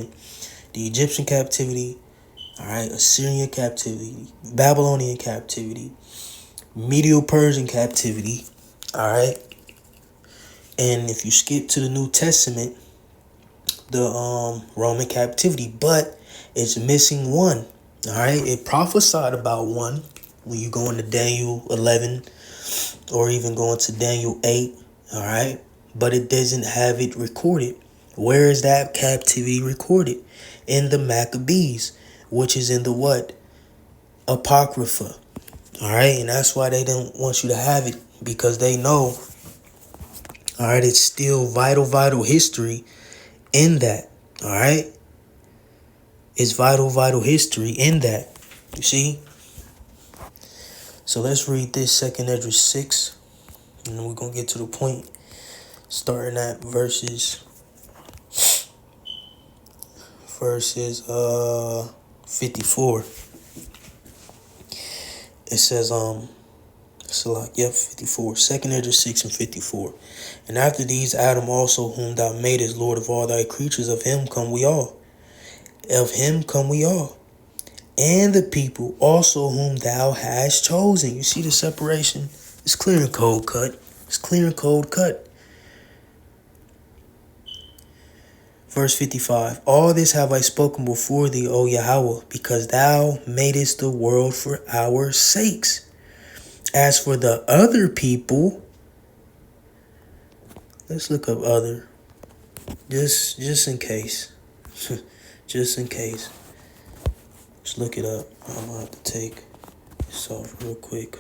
The Egyptian captivity, all right, Assyrian captivity, Babylonian captivity, Medo-Persian captivity, all right. And if you skip to the New Testament, the Roman captivity, but it's missing one. All right, it prophesied about one when you go into Daniel 11 or even go into Daniel 8. All right, but it doesn't have it recorded. Where is that captivity recorded? In the Maccabees, which is in the what? Apocrypha. All right, and that's why they don't want you to have it, because they know, all right, it's still vital history in that. All right, it's vital history in that. You see? So let's read this, Second Esdras 6, and then we're gonna get to the point, starting at verses 54. It says, so like, yep, 54. Second Esdras 6 and 54. And after these, Adam also, whom thou madest Lord of all thy creatures, of him come we all. Of him come we all. And the people also whom thou hast chosen. You see the separation? It's clear and cold cut. It's clear and cold cut. Verse 55. All this have I spoken before thee, O Yahweh, because thou madest the world for our sakes. As for the other people, let's look up other. Just in case. Just in case. Just look it up. I'm gonna have to take this off real quick.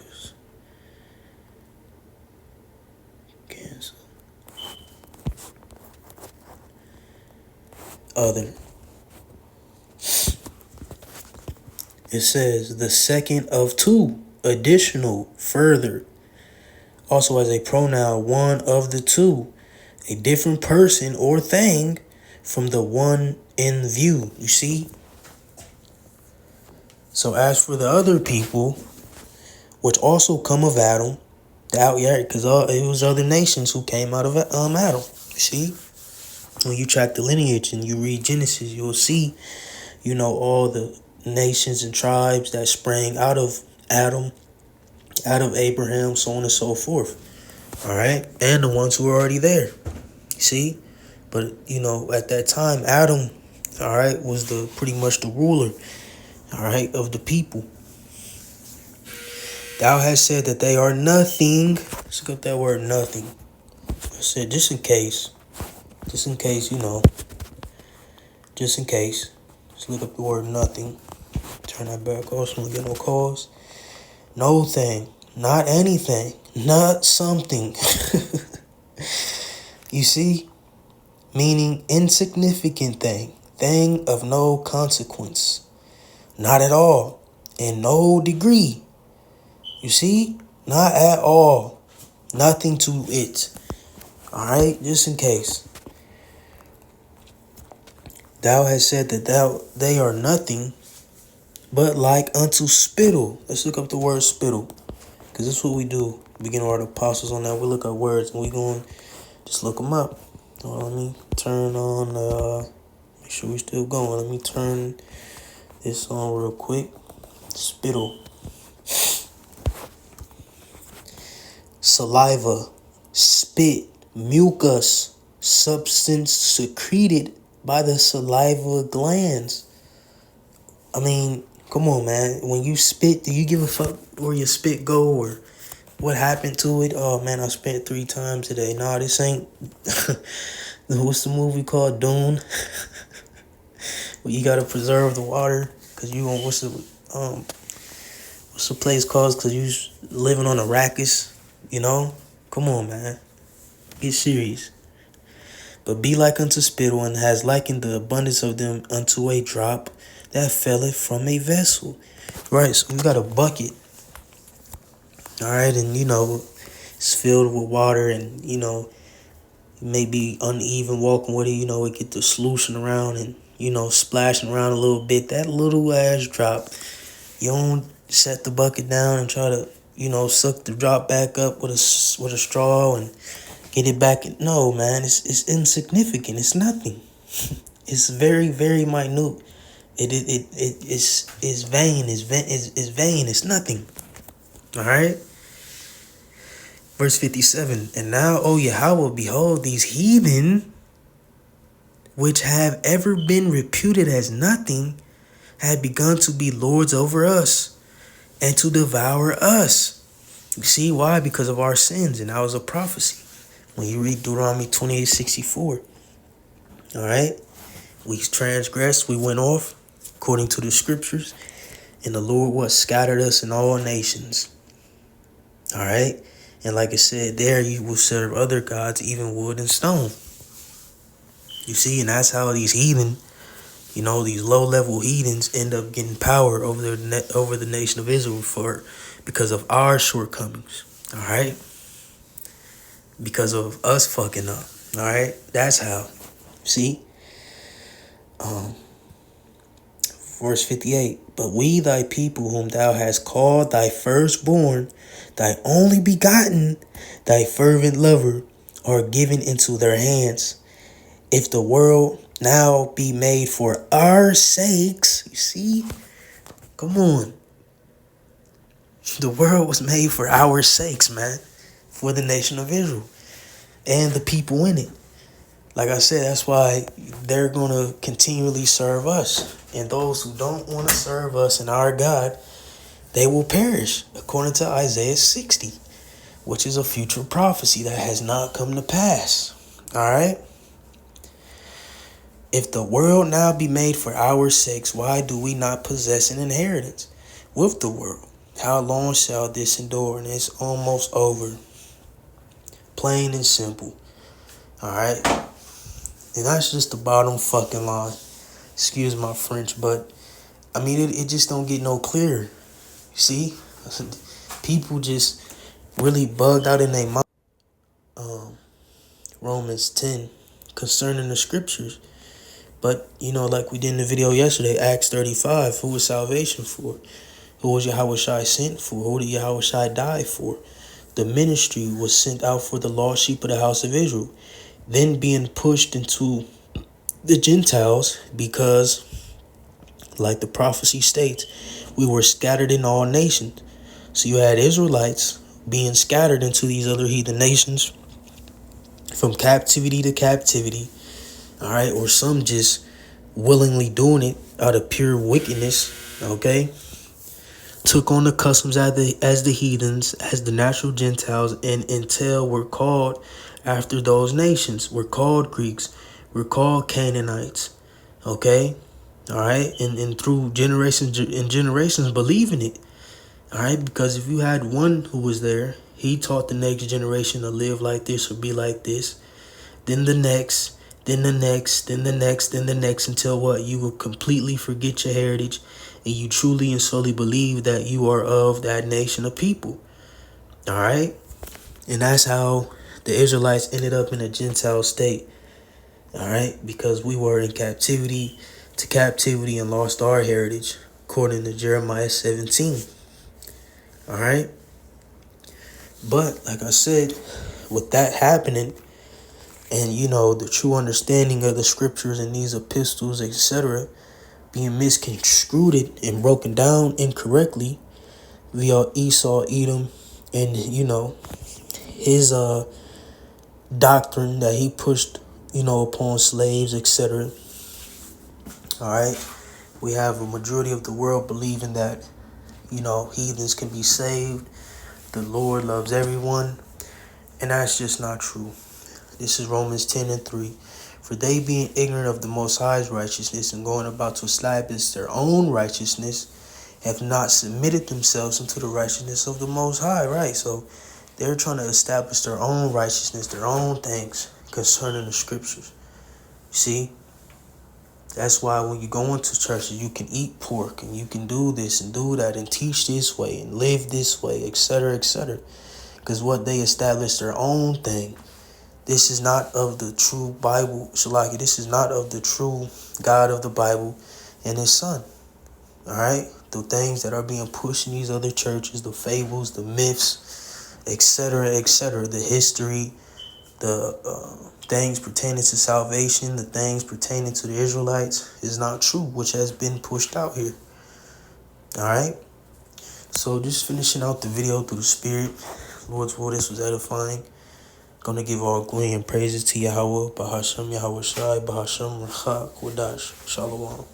Cancel. Other. It says the second of two, additional, further. Also as a pronoun, one of the two, a different person or thing from the one in view. You see? So as for the other people, which also come of Adam, because it was other nations who came out of Adam. You see? When you track the lineage and you read Genesis, you'll see, all the nations and tribes that sprang out of Adam, out of Abraham, so on and so forth. All right? And the ones who were already there. You see? But, at that time, Adam, all right, was pretty much the ruler, all right, of the people. Thou hast said that they are nothing. Let's look up that word nothing. I said just in case, just in case. Let's look up the word nothing. Turn that back off so we don't get no calls. No thing, not anything, not something. You see? Meaning insignificant thing of no consequence. Not at all, in no degree. You see? Not at all. Nothing to it. All right? Just in case. Thou hast said that they are nothing but like unto spittle. Let's look up the word spittle, because that's what we do. We get our apostles on that. We look up words and we going just look them up. So let me turn on, make sure we still going. Let me turn this on real quick. Spittle. Saliva, spit, mucus, substance secreted by the saliva glands. I mean, come on, man. When you spit, do you give a fuck where your spit go or what happened to it? Oh, man, I spit 3 times today. Nah, this ain't... What's the movie called? Dune? Well, you gotta preserve the water because you what's the place called? Because you living on Arrakis, Come on, man. Get serious. But be like unto spittle, and has likened the abundance of them unto a drop that felleth from a vessel. Right, so we got a bucket. All right, and it's filled with water, and it may be uneven walking with it. It get the slushing around and splashing around a little bit. That little ass drop, you don't set the bucket down and try to suck the drop back up with a straw and get it back. No, man, it's insignificant. It's nothing. It's very, very minute. It's vain. It's vain. It's nothing. All right. Verse 57. And now, O Yahweh, behold, these heathen, which have ever been reputed as nothing, have begun to be lords over us and to devour us. You see why? Because of our sins. And that was a prophecy. When you read Deuteronomy 28:64. All right. We transgressed. We went off according to the scriptures. And the Lord what? Scattered us in all nations. All right. And like I said, there you will serve other gods, even wood and stone. You see, and that's how these heathen, these low-level heathens end up getting power over the nation of Israel because of our shortcomings. All right. Because of us fucking up. All right. That's how. See. Verse 58. But we, thy people, whom thou hast called thy firstborn, thy only begotten, thy fervent lover, are given into their hands. If the world now be made for our sakes, you see? Come on. The world was made for our sakes, man. For the nation of Israel. And the people in it. Like I said, that's why they're going to continually serve us. And those who don't want to serve us and our God, they will perish, according to Isaiah 60, which is a future prophecy that has not come to pass. All right? If the world now be made for our sakes, why do we not possess an inheritance with the world? How long shall this endure? And it's almost over. Plain and simple. All right? And that's just the bottom fucking line. Excuse my French, but I mean, it just don't get no clearer. You see? People just really bugged out in their mind. Romans 10 concerning the scriptures. But, like we did in the video yesterday, Acts 35, who was salvation for? Who was Yahweh Shai sent for? Who did Yahweh Shai die for? The ministry was sent out for the lost sheep of the house of Israel. Then being pushed into the Gentiles because, like the prophecy states, we were scattered in all nations. So you had Israelites being scattered into these other heathen nations from captivity to captivity. All right. Or some just willingly doing it out of pure wickedness. Okay. Took on the customs as the heathens, as the natural Gentiles, and until were called after those nations. We're called Greeks. We're called Canaanites. Okay. All right. And through generations and generations believing it. All right. Because if you had one who was there, he taught the next generation to live like this or be like this. Then the next, then the next, then the next, then the next, until what? You will completely forget your heritage and you truly and solely believe that you are of that nation of people. All right. And that's how the Israelites ended up in a Gentile state. All right. Because we were in captivity to captivity and lost our heritage, according to Jeremiah 17. All right. But like I said, with that happening, and the true understanding of the scriptures and these epistles, etc., being misconstrued and broken down incorrectly via Esau, Edom, and his doctrine that he pushed, upon slaves, etc. All right, we have a majority of the world believing that heathens can be saved. The Lord loves everyone, and that's just not true. This is Romans 10:3. For they being ignorant of the Most High's righteousness and going about to establish their own righteousness, have not submitted themselves unto the righteousness of the Most High. Right, so they're trying to establish their own righteousness, their own things concerning the scriptures. You see? That's why when you go into churches, you can eat pork and you can do this and do that and teach this way and live this way, etc., etc. Because what they established their own thing. This is not of the true Bible, Shalaki. This is not of the true God of the Bible and his son. All right? The things that are being pushed in these other churches, the fables, the myths, etc., etc., the history, the things pertaining to salvation, the things pertaining to the Israelites is not true, which has been pushed out here. All right. So just finishing out the video through the Spirit. Lord's will, this was edifying. Gonna give all glory and praises to Yahweh, Bahashem Yahweh Shai, Bahashem Rachak Wadash. Shalom.